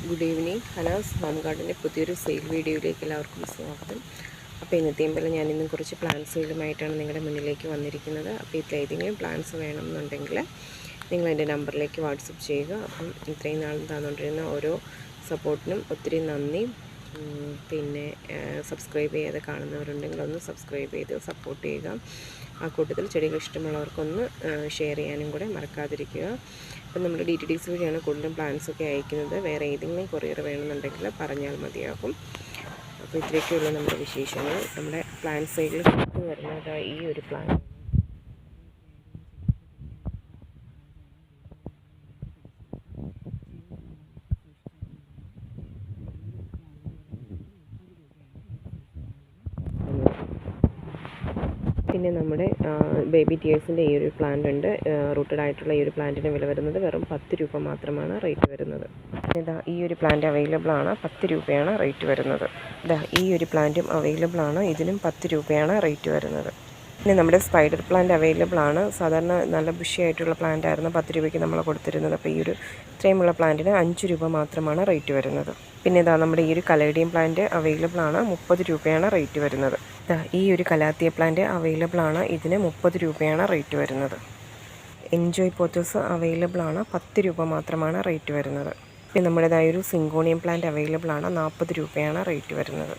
Good evening. Hanas home ഗാർഡൻ്റെ പുതിയൊരു sale വീഡിയോയിലേക്ക് എല്ലാവർക്കും സ്വാഗതം. അപ്പോൾ ഇന്നത്തെയും പോലെ ഞാനിന്നും കുറച്ച് പ്ലാൻസുകളുമായിട്ടാണ് നിങ്ങളുടെ മുന്നിലേക്ക് വന്നിരിക്കുന്നത്. അപ്പോൾ ഇതിലേതെങ്കിലും പ്ലാൻസ് വേണമെന്നുണ്ടെങ്കിൽ നിങ്ങൾ എൻ്റെ നമ്പറിലേക്ക് വാട്സപ്പ് ചെയ്യുക. അപ്പം ഇത്രയും നാളും തന്നുകൊണ്ടിരുന്ന ഓരോ സപ്പോർട്ടിനും ഒത്തിരി നന്ദി. പിന്നെ സബ്സ്ക്രൈബ് ചെയ്യാതെ കാണുന്നവരുണ്ടെങ്കിൽ ഒന്ന് സബ്സ്ക്രൈബ് ചെയ്ത് സപ്പോർട്ട് ചെയ്യുക. ആ കൂട്ടത്തിൽ ചെടികൾ ഇഷ്ടമുള്ളവർക്കൊന്ന് ഷെയർ ചെയ്യാനും കൂടെ മറക്കാതിരിക്കുക. അപ്പം നമ്മൾ DTDC വഴിയാണ് കൂടുതലും പ്ലാൻസൊക്കെ അയക്കുന്നത്. വേറെ ഏതെങ്കിലും കൊറിയർ വേണമെന്നുണ്ടെങ്കിൽ പറഞ്ഞാൽ മതിയാകും. അപ്പോൾ ഇത്രയൊക്കെയുള്ള നമ്മുടെ വിശേഷങ്ങൾ. നമ്മുടെ പ്ലാൻ സൈഡിൽ വരുന്നത് ഈ ഒരു പ്ലാൻ പിന്നെ നമ്മുടെ ബേബി ടിയേഴ്സിൻ്റെ ഈ ഒരു പ്ലാന്റ് ഉണ്ട്. റൂട്ടഡ് ആയിട്ടുള്ള ഈ ഒരു പ്ലാന്റിന് വില വരുന്നത് വെറും 10 രൂപ മാത്രമാണ് റേറ്റ് വരുന്നത്. ഇതാ ഈ ഒരു പ്ലാന്റ് അവൈലബിൾ ആണ്, 10 രൂപയാണ് റേറ്റ് വരുന്നത്. ഇതാ ഈ ഒരു പ്ലാന്റും അവൈലബിൾ ആണ്, ഇതിനും 10 രൂപയാണ് റേറ്റ് വരുന്നത്. പിന്നെ നമ്മുടെ സ്പൈഡർ പ്ലാന്റ് അവൈലബിൾ ആണ്. സാധാരണ നല്ല ബുഷിയായിട്ടുള്ള പ്ലാന്റ് ആയിരുന്നു 10 രൂപയ്ക്ക് നമ്മൾ കൊടുത്തിരുന്നത്. അപ്പോൾ ഈ ഒരു ഇത്രയുമുള്ള പ്ലാന്റിന് 5 രൂപ മാത്രമാണ് റേറ്റ് വരുന്നത്. പിന്നെ ഇതാ നമ്മുടെ ഈ ഒരു കലേഡിയം പ്ലാന്റ് അവൈലബിൾ ആണ്, 30 രൂപയാണ് റേറ്റ് വരുന്നത്. ഈ ഒരു കലാത്തിയ പ്ലാന്റ് അവൈലബിൾ ആണ്, ഇതിന് 30 രൂപയാണ് റേറ്റ് വരുന്നത്. എൻജോയ് പോത്തോസ് അവൈലബിൾ ആണ്, 10 രൂപ മാത്രമാണ് റേറ്റ് വരുന്നത്. പിന്നെ നമ്മുടേതായൊരു സിങ്കോണിയം പ്ലാന്റ് അവൈലബിൾ ആണ്, 40 രൂപയാണ് റേറ്റ് വരുന്നത്.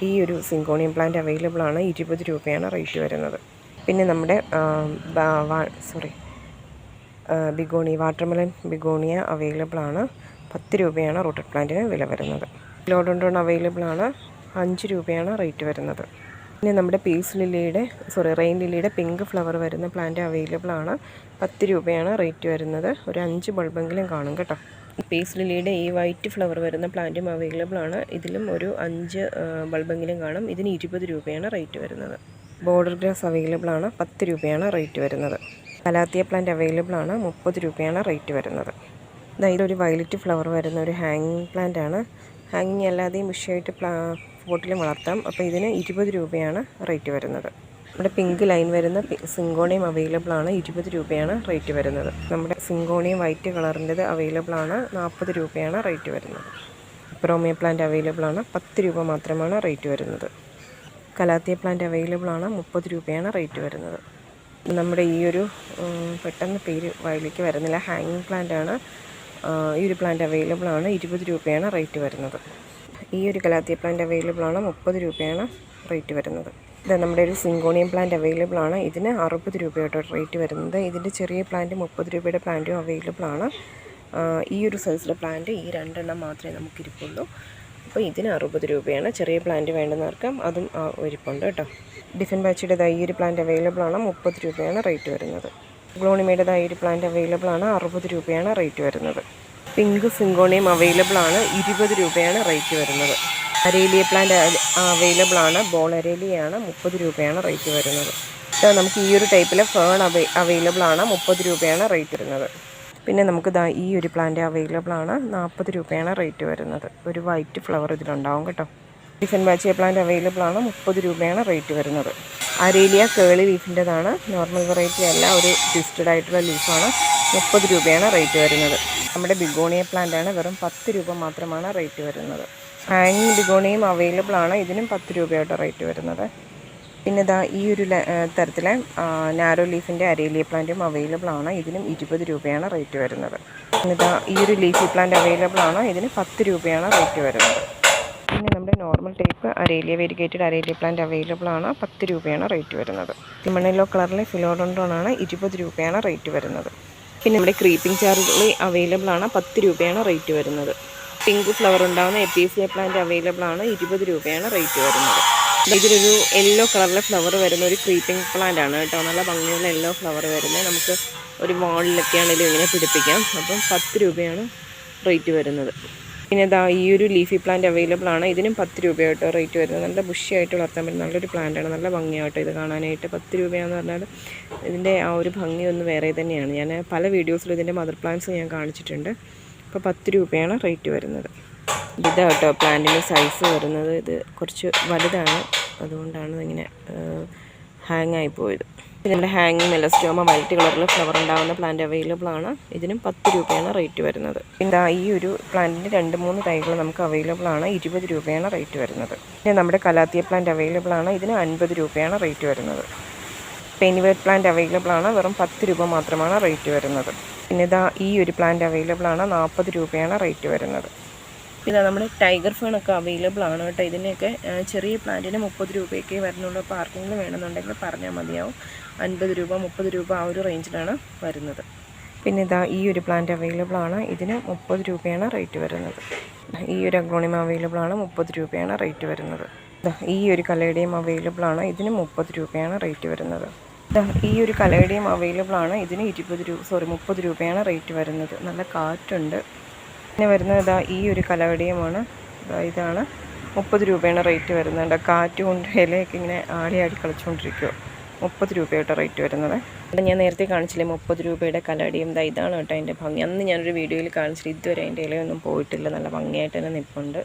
ഈ ഒരു സിങ്കോണിയം പ്ലാന്റ് അവൈലബിൾ ആണ്, 20 രൂപയാണ് റേറ്റ് വരുന്നത്. പിന്നെ നമ്മുടെ വാട്ടർമെലൻ ബിഗോണിയ അവൈലബിൾ ആണ്, 10 രൂപയാണ് റൂട്ടഡ് പ്ലാന്റിന് വില വരുന്നത്. ലോഡോണ്ടോൺ അവൈലബിൾ ആണ്, 5 രൂപയാണ് റേറ്റ് വരുന്നത്. പിന്നെ നമ്മുടെ റെയിൻ ലില്ലിയുടെ പിങ്ക് ഫ്ലവർ വരുന്ന പ്ലാന്റ് അവൈലബിൾ ആണ്, 10 രൂപയാണ് റേറ്റ് വരുന്നത്. ഒരു 5 ബൾബെങ്കിലും കാണും കേട്ടോ. പീസ് ലില്ലിയുടെ ഈ വൈറ്റ് ഫ്ലവർ വരുന്ന പ്ലാന്റും അവൈലബിൾ ആണ്, ഇതിലും ഒരു 5 ബൾബെങ്കിലും കാണും. ഇതിന് 20 രൂപയാണ് റേറ്റ് വരുന്നത്. ബോർഡർ ഗ്രാസ് അവൈലബിൾ ആണ്, 10 രൂപയാണ് റേറ്റ് വരുന്നത്. കലാത്തിയ പ്ലാന്റ് അവൈലബിൾ ആണ്, 30 രൂപയാണ് റേറ്റ് വരുന്നത്. ഇതൊരു വയലറ്റ് ഫ്ലവർ വരുന്ന ഒരു ഹാങ്ങിങ് പ്ലാന്റ് ആണ്. ഹാങ്ങിങ് അല്ലാതെയും ബുഷിയായിട്ട് പോട്ടിലും വളർത്താം. അപ്പോൾ ഇതിന് 20 രൂപയാണ് റേറ്റ് വരുന്നത്. നമ്മുടെ പിങ്ക് ലൈൻ വരുന്ന സിങ്കോണിയം അവൈലബിൾ ആണ്, 20 രൂപയാണ് റേറ്റ് വരുന്നത്. നമ്മുടെ സിങ്കോണിയം വൈറ്റ് കളറിൻ്റെത് അവൈലബിൾ ആണ്, 40 രൂപയാണ് റേറ്റ് വരുന്നത്. പ്രൊമിയ പ്ലാന്റ് അവൈലബിൾ ആണ്, 10 രൂപ മാത്രമാണ് റേറ്റ് വരുന്നത്. കലാത്തിയ പ്ലാന്റ് അവൈലബിൾ ആണ്, 30 രൂപയാണ് റേറ്റ് വരുന്നത്. നമ്മുടെ ഈ ഒരു പെട്ടെന്ന് പേര് വയലിലേക്ക് വരുന്നില്ല, ഹാങ്ങിങ് പ്ലാന്റ് ആണ്. ഈ ഒരു പ്ലാന്റ് അവൈലബിൾ ആണ്, 20 രൂപയാണ് റേറ്റ് വരുന്നത്. ഈ ഒരു കലാത്തിയ പ്ലാന്റ് അവൈലബിൾ ആണ്, 30 രൂപയാണ് റേറ്റ് വരുന്നത്. ഇത് നമ്മുടെ ഒരു സിങ്കോണിയം പ്ലാന്റ് അവൈലബിൾ ആണ്, ഇതിന് 60 രൂപയായിട്ട് റേറ്റ് വരുന്നത്. ഇതിൻ്റെ ചെറിയ പ്ലാന്റ് 30 രൂപയുടെ പ്ലാന്റും അവൈലബിൾ ആണ്. ഈ ഒരു സൈസിലെ പ്ലാന്റ് ഈ 2 എണ്ണം മാത്രമേ നമുക്കിരിപ്പുള്ളൂ. അപ്പോൾ ഇതിന് 60 രൂപയാണ്. ചെറിയ പ്ലാന്റ് വേണ്ടുന്നവർക്ക് അതും ഇരിപ്പുണ്ട് കേട്ടോ. ഡിഫൻ ബാച്ചിയുടേതായി ഈ ഒരു പ്ലാന്റ് അവൈലബിൾ ആണ്, 30 രൂപയാണ് റേറ്റ് വരുന്നത്. ഗ്ലോണിമയുടേതായി ഒരു പ്ലാന്റ് അവൈലബിൾ ആണ്, 60 രൂപയാണ് റേറ്റ് വരുന്നത്. പിങ്ക് സിങ്കോണിയം അവൈലബിൾ ആണ്, 20 രൂപയാണ് റേറ്റ് വരുന്നത്. അരേലിയ പ്ലാന്റ് അവൈലബിൾ ആണ്, ബോൾ അരേലിയാണ്, 30 രൂപയാണ് റേറ്റ് വരുന്നത്. നമുക്ക് ഈ ഒരു ടൈപ്പിലെ ഫേൺ അവൈലബിൾ ആണ്, 30 രൂപയാണ് റേറ്റ് വരുന്നത്. പിന്നെ നമുക്ക് ഈ ഒരു പ്ലാന്റ് അവൈലബിൾ ആണ്, 40 രൂപയാണ് റേറ്റ് വരുന്നത്. ഒരു വൈറ്റ് ഫ്ലവർ ഇതിലുണ്ടാവും കേട്ടോ. ഡിഫൻ ബാച്ചിയ പ്ലാന്റ് അവൈലബിൾ ആണ്, 30 രൂപയാണ് റേറ്റ് വരുന്നത്. അരേലിയ കേളി ലീഫിൻ്റെതാണ്, നോർമൽ വെറൈറ്റി അല്ല, ഒരു ട്വിസ്റ്റഡ് ആയിട്ടുള്ള ലീഫാണ്, 30 രൂപയാണ് റേറ്റ് വരുന്നത്. നമ്മുടെ ബിഗോണിയ പ്ലാന്റ് ആണ്, വെറും 10 രൂപ മാത്രമാണ് റേറ്റ് വരുന്നത്. ഹാങ്ങിങ് ബിഗോണിയും അവൈലബിൾ ആണ്, ഇതിനും 10 രൂപയായിട്ട് റേറ്റ് വരുന്നത്. പിന്നെ ഈ ഒരു തരത്തിലെ നാരോ ലീഫിൻ്റെ അരേലിയ പ്ലാന്റും അവൈലബിൾ ആണ്, ഇതിനും 20 രൂപയാണ് റേറ്റ് വരുന്നത്. പിന്നെ ഈ ഒരു ലീഫി പ്ലാന്റ് അവൈലബിൾ ആണ്, ഇതിന് 10 രൂപയാണ് റേറ്റ് വരുന്നത്. പിന്നെ നമ്മുടെ normal type variegated aralia plant available ആണ്, 10 രൂപയാണ് റേറ്റ് വരുന്നത്. ലെമൺ യെല്ലോ കളറിലെ ഫിലോഡോണ്ടോൺ ആണ്, 20 രൂപയാണ് റേറ്റ് വരുന്നത്. പിന്നെ നമ്മുടെ ക്രീപ്പിംഗ് ചാർലി അവൈലബിൾ ആണ്, 10 രൂപയാണ് റേറ്റ് വരുന്നത്. പിങ്ക് ഫ്ലവർ ഉണ്ടാകുന്ന എപ്പീസിയ പ്ലാന്റ് അവൈലബിൾ ആണ്, 20 രൂപയാണ് റേറ്റ് വരുന്നത്. ഇതിലൊരു യെല്ലോ കളറിലെ ഫ്ലവർ വരുന്ന ഒരു ക്രീപ്പിംഗ് പ്ലാന്റ് ആണ് കേട്ടോ. നല്ല ഭംഗിയുള്ള യെല്ലോ ഫ്ലവർ വരുന്നത്, നമുക്ക് ഒരു വാളിലൊക്കെ ആണെങ്കിലും ഇങ്ങനെ പിടിപ്പിക്കാം. അപ്പം 10 രൂപയാണ് റേറ്റ് വരുന്നത്. പിന്നെ ഈ ഒരു ലീഫി പ്ലാന്റ് അവൈലബിൾ ആണ്, ഇതിനും 10 രൂപയായിട്ട് റേറ്റ് വരുന്നത്. നല്ല ബുഷിയായിട്ട് വളർത്താൻ പറ്റും, നല്ലൊരു പ്ലാന്റാണ്, നല്ല ഭംഗിയായിട്ട് ഇത് കാണാനായിട്ട്. 10 രൂപയാണെന്ന് പറഞ്ഞാൽ ഇതിൻ്റെ ആ ഒരു ഭംഗി ഒന്ന് വേറെ തന്നെയാണ്. ഞാൻ പല വീഡിയോസിലും ഇതിൻ്റെ മദർ പ്ലാന്റ്സ് ഞാൻ കാണിച്ചിട്ടുണ്ട്. അപ്പോൾ 10 രൂപയാണ് റേറ്റ് വരുന്നത്. കേട്ടോ പ്ലാന്റിൻ്റെ സൈസ് വരുന്നത്, ഇത് കുറച്ച് വലുതാണ്, അതുകൊണ്ടാണ് ഇങ്ങനെ ഹാങ് ആയി പോയത്. പിന്നെ നമ്മുടെ ഹാങ്ങിങ് മെലസ്റ്റോമ വൈറ്റ് കളറിൽ ഫ്ലവർ ഉണ്ടാകുന്ന പ്ലാന്റ് അവൈലബിൾ ആണ്. ഇതിനും 10 രൂപയാണ് റേറ്റ് വരുന്നത്. പിന്നെ ഈ ഒരു പ്ലാന്റിൻ്റെ 2-3 തൈകൾ നമുക്ക് അവൈലബിൾ ആണ്. 20 രൂപയാണ് റേറ്റ് വരുന്നത്. പിന്നെ നമ്മുടെ കലാത്തിയ പ്ലാന്റ് അവൈലബിൾ ആണ്. ഇതിന് 50 രൂപയാണ് റേറ്റ് വരുന്നത്. പെനിവേർഡ് പ്ലാന്റ് അവൈലബിൾ ആണ്. വെറും 10 രൂപ മാത്രമാണ് റേറ്റ് വരുന്നത്. പിന്നെ ഈ ഒരു പ്ലാന്റ് അവൈലബിൾ ആണ്. 40 രൂപയാണ് റേറ്റ് വരുന്നത്. പിന്നെ നമ്മുടെ ടൈഗർ ഫേണൊക്കെ അവൈലബിൾ ആണ് കേട്ടോ. ഇതിനൊക്കെ ചെറിയ പ്ലാന്റിന് 30 രൂപയൊക്കെ വരുന്നുള്ളൂ. അപ്പോൾ ആർക്കെങ്കിലും വേണമെന്നുണ്ടെങ്കിൽ പറഞ്ഞാൽ മതിയാവും. 50 രൂപ 30 രൂപ ആ ഒരു റേഞ്ചിലാണ് വരുന്നത്. പിന്നെ ഈ ഒരു പ്ലാന്റ് അവൈലബിൾ ആണ്. ഇതിന് 30 രൂപയാണ് റേറ്റ് വരുന്നത്. ഈ ഒരു അഗ്ലോണിമ അവൈലബിൾ ആണ്. 30 രൂപയാണ് റേറ്റ് വരുന്നത്. ഈ ഒരു കലേഡിയം അവൈലബിൾ ആണ്. ഇതിന് 30 രൂപയാണ് റേറ്റ് വരുന്നത്. ഈ ഒരു കലേഡിയം അവൈലബിൾ ആണ്. ഇതിന് 30 രൂപയാണ് റേറ്റ് വരുന്നത്. നല്ല കാറ്റുണ്ട്. പിന്നെ വരുന്നത് ഈ ഒരു കലേഡിയമാണ്. ഇതാണ് 30 രൂപയാണ് റേറ്റ് വരുന്നത്. കാറ്റ് കൊണ്ട് ഇലയൊക്കെ ഇങ്ങനെ ആടി കളിച്ചുകൊണ്ടിരിക്കുക. 30 രൂപയായിട്ട് റേറ്റ് വരുന്നത്. ഞാൻ നേരത്തെ കാണിച്ചില്ലേ 30 രൂപയുടെ കലേഡിയം. ഇതാണ് കേട്ടോ അതിൻ്റെ ഭംഗി. അന്ന് ഞാനൊരു വീഡിയോയിൽ കാണിച്ചിട്ട് ഇതുവരെ അതിൻ്റെ ഇലയൊന്നും പോയിട്ടില്ല. നല്ല ഭംഗിയായിട്ട് തന്നെ നിൽപ്പുണ്ട്.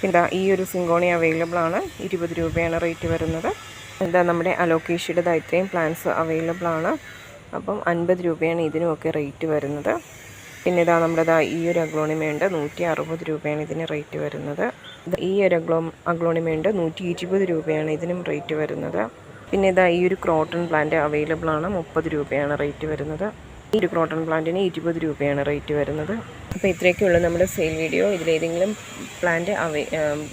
പിന്നെ ഈ ഒരു സിങ്കോണി അവൈലബിൾ ആണ്. 20 രൂപയാണ് റേറ്റ് വരുന്നത്. നമ്മുടെ അലോക്കേഷ്യയുടെ ഇത്രയും പ്ലാന്റ്സ് അവൈലബിൾ ആണ്. അപ്പം 50 രൂപയാണ് ഇതിനുമൊക്കെ റേറ്റ് വരുന്നത്. പിന്നെ നമ്മുടെ ഈ ഒരു അഗ്ലോണിമയുണ്ട്. 160 രൂപയാണ് ഇതിന് റേറ്റ് വരുന്നത്. ഈ ഒരു അഗ്ലോണിമയുണ്ട്. 120 രൂപയാണ് ഇതിനും റേറ്റ് വരുന്നത്. പിന്നെ ഈ ഒരു ക്രോട്ടൺ പ്ലാന്റ് അവൈലബിൾ ആണ്. 30 രൂപയാണ് റേറ്റ് വരുന്നത്. ഈ ഒരു ക്രോട്ടൺ പ്ലാന്റിന് 20 രൂപയാണ് റേറ്റ് വരുന്നത്. അപ്പോൾ ഇത്രയൊക്കെയുള്ളൂ നമ്മുടെ സെയിൽ വീഡിയോ. ഇതിലേതെങ്കിലും പ്ലാന്റ്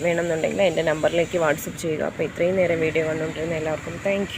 വേണമെന്നുണ്ടെങ്കിൽ എൻ്റെ നമ്പറിലേക്ക് വാട്സപ്പ് ചെയ്യുക. അപ്പോൾ ഇത്രയും നേരം വീഡിയോ കണ്ടുകൊണ്ടിരുന്ന എല്ലാവർക്കും താങ്ക്